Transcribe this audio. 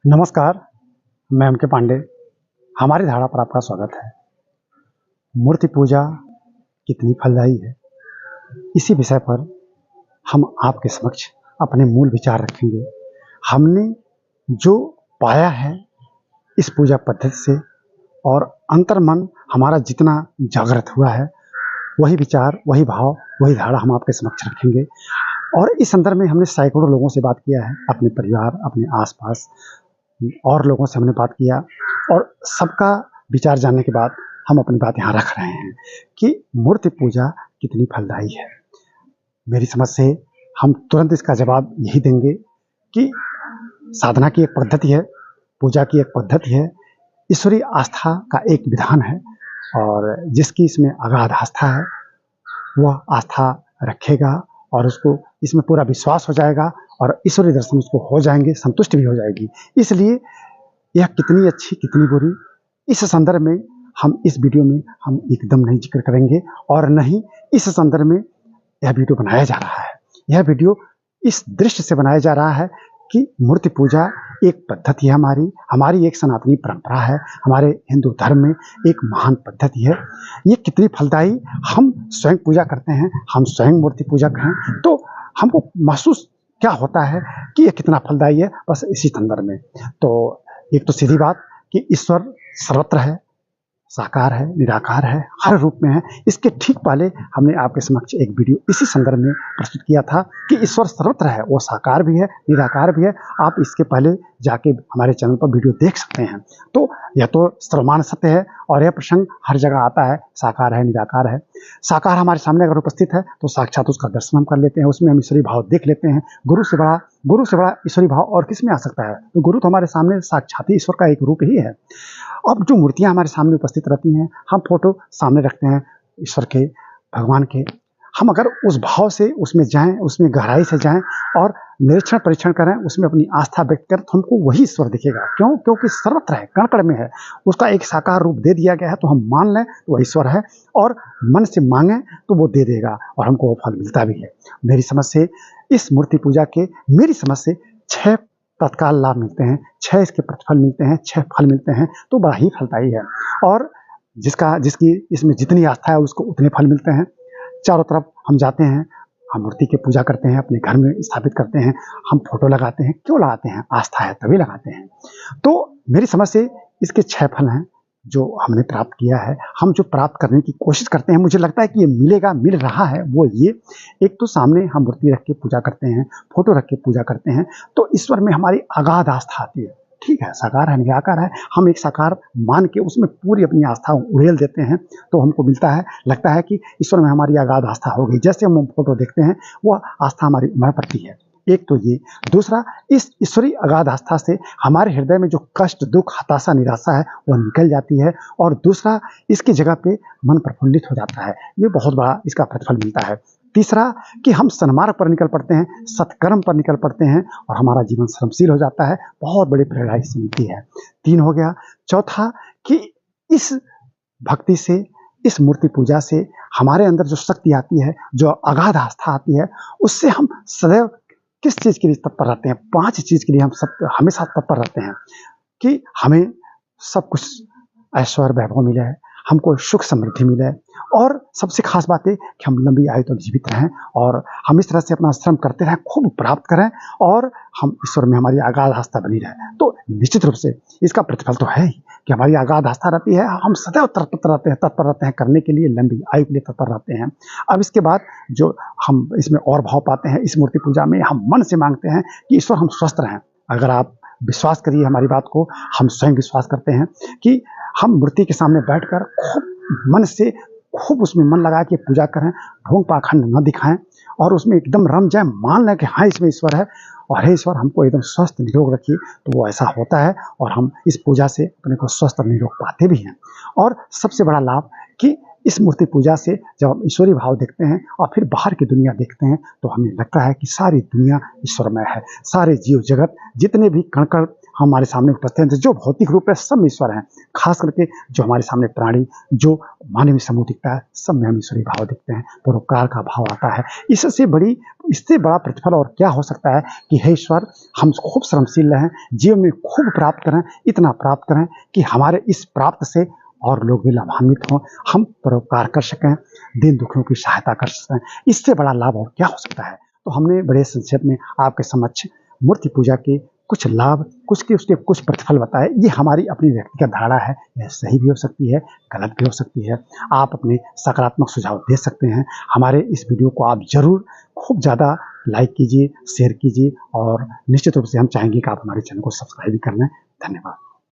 नमस्कार, मैं एम के पांडे। हमारी धारा पर आपका स्वागत है। मूर्ति पूजा कितनी फलदायी है, इसी विषय पर हम आपके समक्ष अपने मूल विचार रखेंगे। हमने जो पाया है इस पूजा पद्धति से और अंतर्मन हमारा जितना जागृत हुआ है, वही विचार, वही भाव, वही धारा हम आपके समक्ष रखेंगे। और इस संदर्भ में हमने सैकड़ों लोगों से बात किया है, अपने परिवार, अपने आसपास और लोगों से हमने बात किया, और सबका विचार जानने के बाद हम अपनी बात यहाँ रख रहे हैं कि मूर्ति पूजा कितनी फलदायी है। मेरी समझ से हम तुरंत इसका जवाब यही देंगे कि साधना की एक पद्धति है, पूजा की एक पद्धति है, ईश्वरीय आस्था का एक विधान है, और जिसकी इसमें अगाध आस्था है वह आस्था रखेगा और उसको इसमें पूरा विश्वास हो जाएगा और ईश्वरीय दर्शन उसको हो जाएंगे, संतुष्टि भी हो जाएगी। इसलिए यह कितनी अच्छी कितनी बुरी, इस संदर्भ में हम इस वीडियो में हम एकदम नहीं जिक्र करेंगे, और न ही इस संदर्भ में यह वीडियो बनाया जा रहा है। यह वीडियो इस दृष्टि से बनाया जा रहा है कि मूर्ति पूजा एक पद्धति है, हमारी एक सनातनी परंपरा है, हमारे हिंदू धर्म में एक महान पद्धति है। ये कितनी फलदायी, हम स्वयं पूजा करते हैं, हम स्वयं मूर्ति पूजक हैं, तो हमको महसूस क्या होता है कि ये कितना फलदायी है, बस इसी संदर्भ में। तो एक तो सीधी बात कि ईश्वर सर्वत्र है, साकार है, निराकार है, हर रूप में है। इसके ठीक पहले हमने आपके समक्ष एक वीडियो इसी संदर्भ में प्रस्तुत किया था कि ईश्वर सर्वत्र है, वो साकार भी है, निराकार भी है। आप इसके पहले जाके हमारे चैनल पर वीडियो देख सकते हैं। तो यह तो सर्वमान्य सत्य है और यह प्रसंग हर जगह आता है, साकार है, निराकार है। साकार हमारे सामने अगर उपस्थित है तो साक्षात उसका दर्शन हम कर लेते हैं, उसमें हम ईश्वरीय भाव देख लेते हैं। गुरु से बड़ा ईश्वरीय भाव और किस में आ सकता है? तो गुरु तो हमारे सामने साक्षात ही ईश्वर का एक रूप ही है। अब जो मूर्तियां हमारे सामने उपस्थित रहती हैं, हम फोटो सामने रखते हैं ईश्वर के, भगवान के, हम अगर उस भाव से उसमें जाएं, उसमें गहराई से जाएं और निरीक्षण परीक्षण करें, उसमें अपनी आस्था व्यक्त करें, तो हमको वही ईश्वर दिखेगा। क्यों? क्योंकि सर्वत्र है, कण कण में है, उसका एक साकार रूप दे दिया गया है। तो हम मान लें तो वह ईश्वर है, और मन से मांगें तो वो दे देगा और हमको वो फल मिलता भी है। मेरी समझ से इस मूर्ति पूजा के, मेरी समझ से 6 तत्काल लाभ मिलते हैं, 6 इसके प्रतिफल मिलते हैं, 6 फल मिलते हैं, तो बड़ा ही फलदायी है। और जिसकी इसमें जितनी आस्था है उसको उतने फल मिलते हैं। चारों तरफ हम जाते हैं, हम मूर्ति की पूजा करते हैं, अपने घर में स्थापित करते हैं, हम फोटो लगाते हैं। क्यों लगाते हैं? आस्था है तभी लगाते हैं। तो मेरी समझ से इसके 6 फल हैं जो हमने प्राप्त किया है। हम जो प्राप्त करने की कोशिश करते हैं, मुझे लगता है कि ये मिलेगा, मिल रहा है। वो ये, एक तो सामने हम मूर्ति रख के पूजा करते हैं, फोटो रख के पूजा करते हैं, तो ईश्वर में हमारी अगाध आस्था आती है। ठीक है, साकार है, निराकार है, हम एक साकार मान के उसमें पूरी अपनी आस्था उड़ेल देते हैं, तो हमको मिलता है, लगता है कि ईश्वर में हमारी अगाध आस्था हो गई। जैसे हम फोटो देखते हैं, वो आस्था हमारी उमड़ पड़ती है। एक तो ये। दूसरा, इस ईश्वरीय अगाध आस्था से हमारे हृदय में जो कष्ट, दुख, हताशा, निराशा है वह निकल जाती है। और दूसरा, इसकी जगह पे मन प्रफुल्लित हो जाता है। ये बहुत बड़ा इसका प्रतिफल मिलता है। तीसरा, कि हम सन्मार्ग पर निकल पड़ते हैं, सत्कर्म पर निकल पड़ते हैं और हमारा जीवन श्रमशील हो जाता है। बहुत बड़ी प्रेरणा इससे मिलती है। 3 हो गया। चौथा, कि इस भक्ति से, इस मूर्ति पूजा से हमारे अंदर जो शक्ति आती है, जो अगाध आस्था आती है, उससे हम सदैव किस चीज़ के लिए तत्पर रहते हैं? 5 चीज़ के लिए हम सब हमेशा तत्पर रहते हैं कि हमें सब कुछ ऐश्वर्य वैभव मिले, हमको सुख समृद्धि मिले, और सबसे खास बात है कि हम लंबी आयु तक जीवित रहें, और हम इस तरह से अपना श्रम करते रहें, खूब प्राप्त करें, और हम ईश्वर में हमारी अगाध आस्था बनी रहे। तो निश्चित रूप से इसका प्रतिफल तो है ही कि हमारी अगाध आस्था रहती है, हम सदैव तत्पर रहते हैं करने के लिए, लंबी आयु के लिए तत्पर रहते हैं। अब इसके बाद जो हम इसमें और भाव पाते हैं, इस मूर्ति पूजा में हम मन से मांगते हैं कि ईश्वर हम स्वस्थ रहें। अगर आप विश्वास करिए हमारी बात को, हम स्वयं विश्वास करते हैं कि हम मूर्ति के सामने बैठकर खूब मन से, खूब उसमें मन लगा के पूजा करें, ढोंग पाखंड न दिखाएं, और उसमें एकदम रम जाए, मान लें कि हाँ इसमें ईश्वर है, और हे ईश्वर हमको एकदम स्वस्थ निरोग रखिए। तो वो ऐसा होता है, और हम इस पूजा से अपने को स्वस्थ और निरोग पाते भी हैं। और सबसे बड़ा लाभ कि इस मूर्ति पूजा से जब हम ईश्वरीय भाव देखते हैं और फिर बाहर की दुनिया देखते हैं, तो हमें लगता है कि सारी दुनिया ईश्वरमय है। सारे जीव जगत, जितने भी कण कण हमारे सामने उपस्थित हैं, जो भौतिक रूप है सब में ईश्वर हैं। खास करके जो हमारे सामने प्राणी, जो मानवीय समूह दिखता है, सब में हम ईश्वरीय भाव दिखते हैं, परोपकार का भाव आता है। इससे बड़ा प्रतिफल और क्या हो सकता है कि हे ईश्वर, हम खूब श्रमशील रहें, जीवन में खूब प्राप्त करें, इतना प्राप्त करें कि हमारे इस प्राप्त से और लोग भी लाभान्वित हों, हम परोपकार कर सकें, दीन दुखियों की सहायता कर सकें। इससे बड़ा लाभ और क्या हो सकता है। तो हमने बड़े संक्षेप में आपके समक्ष मूर्ति पूजा के कुछ लाभ, उसके कुछ प्रतिफल बताए। ये हमारी अपनी व्यक्तिगत धारणा है, यह सही भी हो सकती है, गलत भी हो सकती है। आप अपने सकारात्मक सुझाव दे सकते हैं। हमारे इस वीडियो को आप ज़रूर खूब ज़्यादा लाइक कीजिए, शेयर कीजिए और निश्चित रूप से हम चाहेंगे कि आप हमारे चैनल को सब्सक्राइब भी कर लें। धन्यवाद।